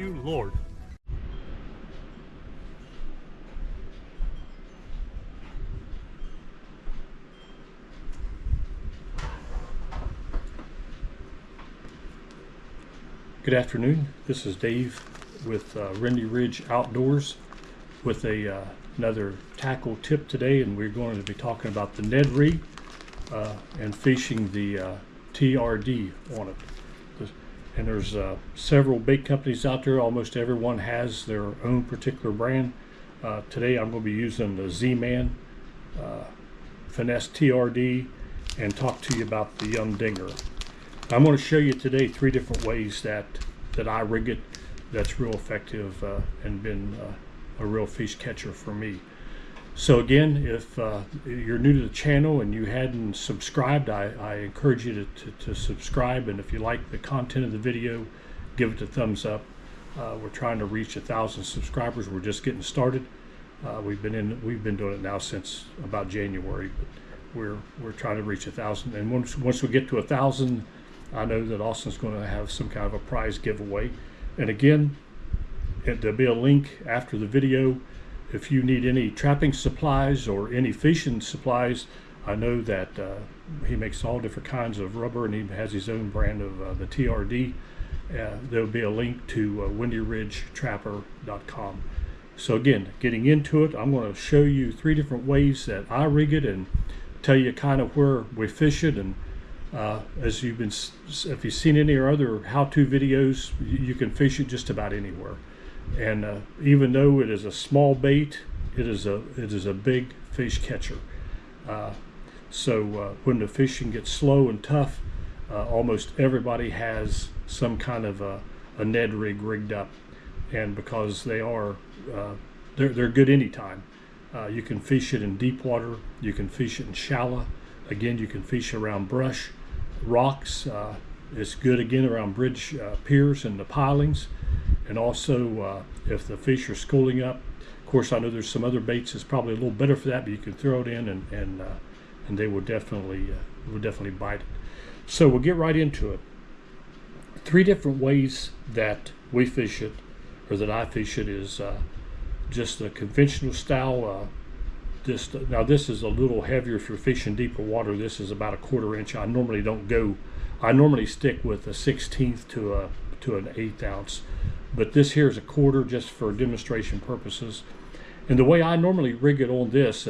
you, Lord. Good afternoon. This is Dave with Windy Ridge Outdoors with another tackle tip today, and we're going to be talking about the Ned rig and fishing the TRD on it. And there's several bait companies out there. Almost everyone has their own particular brand. Today I'm going to be using the Z-Man Finesse TRD and talk to you about the Young Dinger. I'm going to show you today 3 different ways that I rig it that's real effective and been a real fish catcher for me. So again, if you're new to the channel and you hadn't subscribed, I encourage you to subscribe, and if you like the content of the video, give it a thumbs up. We're trying to reach 1,000 subscribers. We're just getting started. We've been doing it now since about January, but we're trying to reach 1,000, and once we get to 1,000, I know that Austin's going to have some kind of a prize giveaway. And again, there'll be a link after the video. If you need any trapping supplies or any fishing supplies, I know that he makes all different kinds of rubber, and he has his own brand of the TRD. There'll be a link to windyridgetrapper.com. So again, getting into it, I'm going to show you 3 different ways that I rig it and tell you kind of where we fish it. And if you've seen any or other how-to videos, you can fish it just about anywhere. And even though it is a small bait, it is a big fish catcher. So when the fishing gets slow and tough, almost everybody has some kind of a Ned rig rigged up, and because they're good anytime. You can fish it in deep water, you can fish it in shallow. Again, you can fish around brush, rocks. It's good again around bridge piers and the pilings. And also if the fish are schooling up, of course I know there's some other baits that's probably a little better for that, but you can throw it in and they will definitely bite it. So we'll get right into it. 3 different ways that we fish it, or that I fish it, is just the conventional style. Now this is a little heavier if you're fishing deeper water. This is about a 1/4 inch. I normally stick with a 1/16 to an 1/8 ounce, but this here is a 1/4 just for demonstration purposes. And the way I normally rig it on this,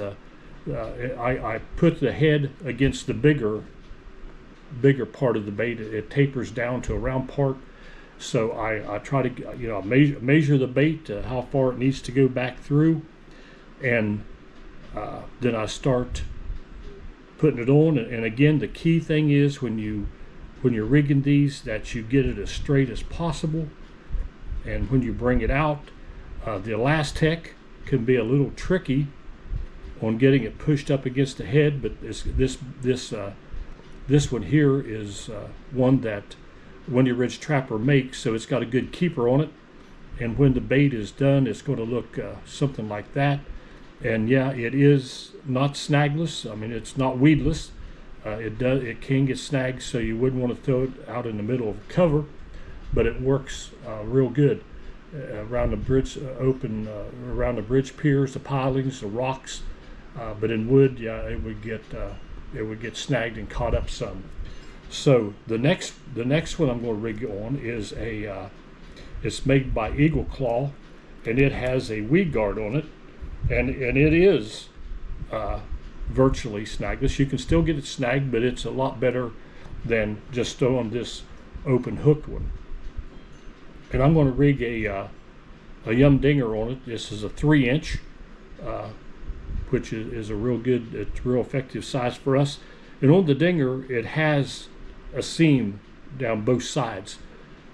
I put the head against the bigger part of the bait. It tapers down to a round part. So I try to measure the bait, how far it needs to go back through, and then I start putting it on. And again, the key thing is when you're rigging these, that you get it as straight as possible. And when you bring it out, the elastec can be a little tricky on getting it pushed up against the head, but this one here is one that Windy Ridge Trapper makes, so it's got a good keeper on it. And when the bait is done, it's going to look something like that. And yeah, it is not snagless. I mean, it's not weedless. It can get snagged, so you wouldn't want to throw it out in the middle of cover, but it works real good around the bridge, around the bridge piers, the pilings, the rocks. But in wood, yeah, it would get snagged and caught up some. So the next one I'm going to rig on is it's made by Eagle Claw, and it has a weed guard on it, and it is virtually snagless. You can still get it snagged, but it's a lot better than just throwing this open hooked one. And I'm going to rig a Young Dinger on it. This is a 3-inch, which is a it's real effective size for us. And on the Dinger, it has a seam down both sides.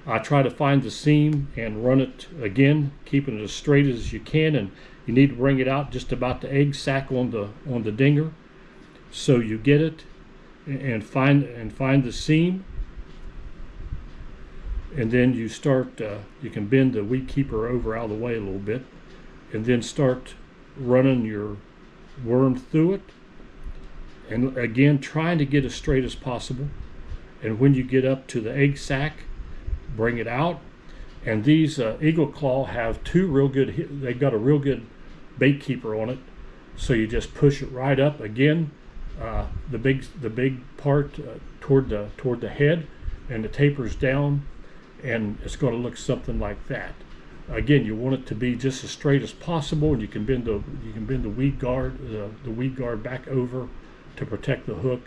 I try to find the seam and run it again, keeping it as straight as you can, and you need to bring it out just about the egg sac on the Dinger. So you get it and find the seam, and then you start you can bend the weed keeper over out of the way a little bit, and then start running your worm through it, and again trying to get as straight as possible. And when you get up to the egg sac, bring it out And these Eagle Claw have they've got a real good bait keeper on it. So you just push it right up again, the big part toward the head, and it tapers down, and it's going to look something like that. Again, you want it to be just as straight as possible, and you can bend the weed guard back over to protect the hook,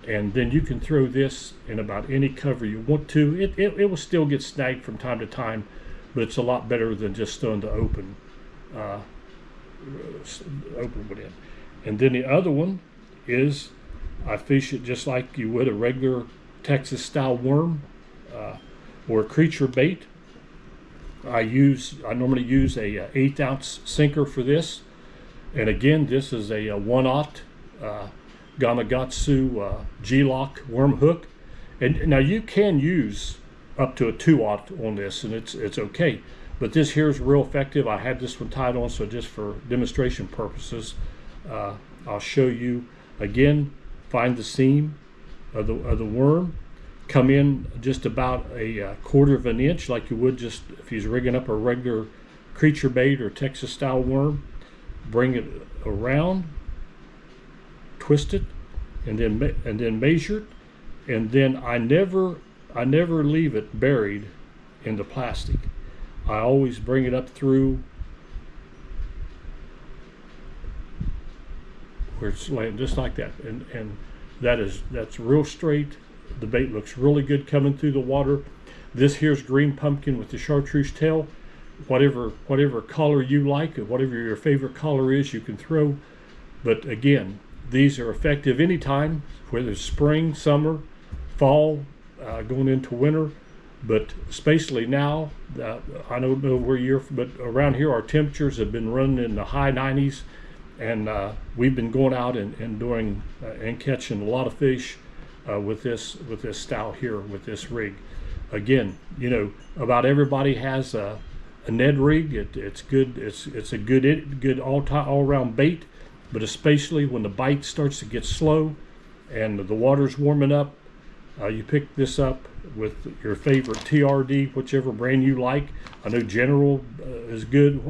and then you can throw this in about any cover you want to. It will still get snagged from time to time, but it's a lot better than just throwing the open one in. And then the other one is I fish it just like you would a regular Texas style worm or a creature bait. I normally use a 1/8 ounce sinker for this, and again, this is a 1/0 Gamakatsu G-lock worm hook. And now you can use up to a 2/0 on this, and it's okay. But this here is real effective. I had this one tied on, so just for demonstration purposes, I'll show you again. Find the seam of the worm. Come in just about a 1/4 of an inch, like you would just if he's rigging up a regular creature bait or Texas style worm. Bring it around, twist it, and then measure it. And then I never leave it buried in the plastic. I always bring it up through where it's laying just like that, and that's real straight. The bait looks really good coming through the water. This here's green pumpkin with the chartreuse tail. Whatever color you like, or whatever your favorite color is, you can throw. But again, these are effective anytime, whether it's spring, summer, fall, going into winter. But especially now, I don't know where you're, but around here our temperatures have been running in the high 90s, and we've been going out and doing and catching a lot of fish with this style here, with this rig. Again, you know, about everybody has a Ned rig. It's good. It's a good all-around bait, but especially when the bite starts to get slow and the water's warming up, you pick this up with your favorite TRD, whichever brand you like. I know General is good.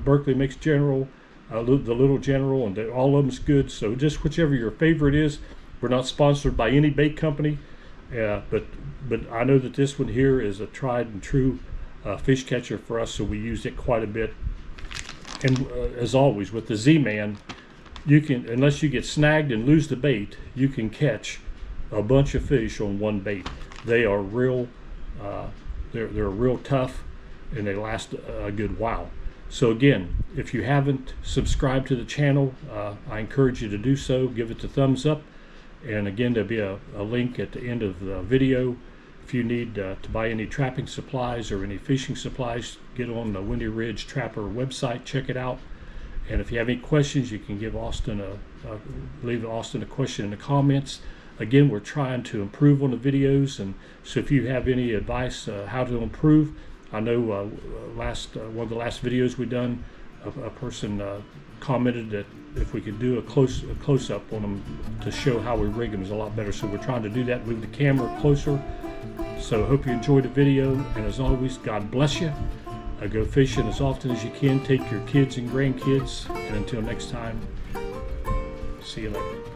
Berkeley makes General, the little General, and all of them's good. So just whichever your favorite is. We're not sponsored by any bait company, but I know that this one here is a tried and true fish catcher for us, so we use it quite a bit. And as always with the Z-Man, you can, unless you get snagged and lose the bait, you can catch a bunch of fish on one bait. They are real, they're real tough, and they last a good while. So again, if you haven't subscribed to the channel, I encourage you to do so. Give it the thumbs up. And again, there'll be a link at the end of the video. If you need to buy any trapping supplies or any fishing supplies, get on the Windy Ridge Trapper website, check it out. And if you have any questions, you can give Austin leave Austin a question in the comments. Again, we're trying to improve on the videos, and so if you have any advice how to improve, I know one of the last videos we done, a person commented that if we could do a close-up on them to show how we rig them is a lot better. So we're trying to do that, move the camera closer. So I hope you enjoyed the video, and as always, God bless you. Go fishing as often as you can. Take your kids and grandkids, and until next time, see you later.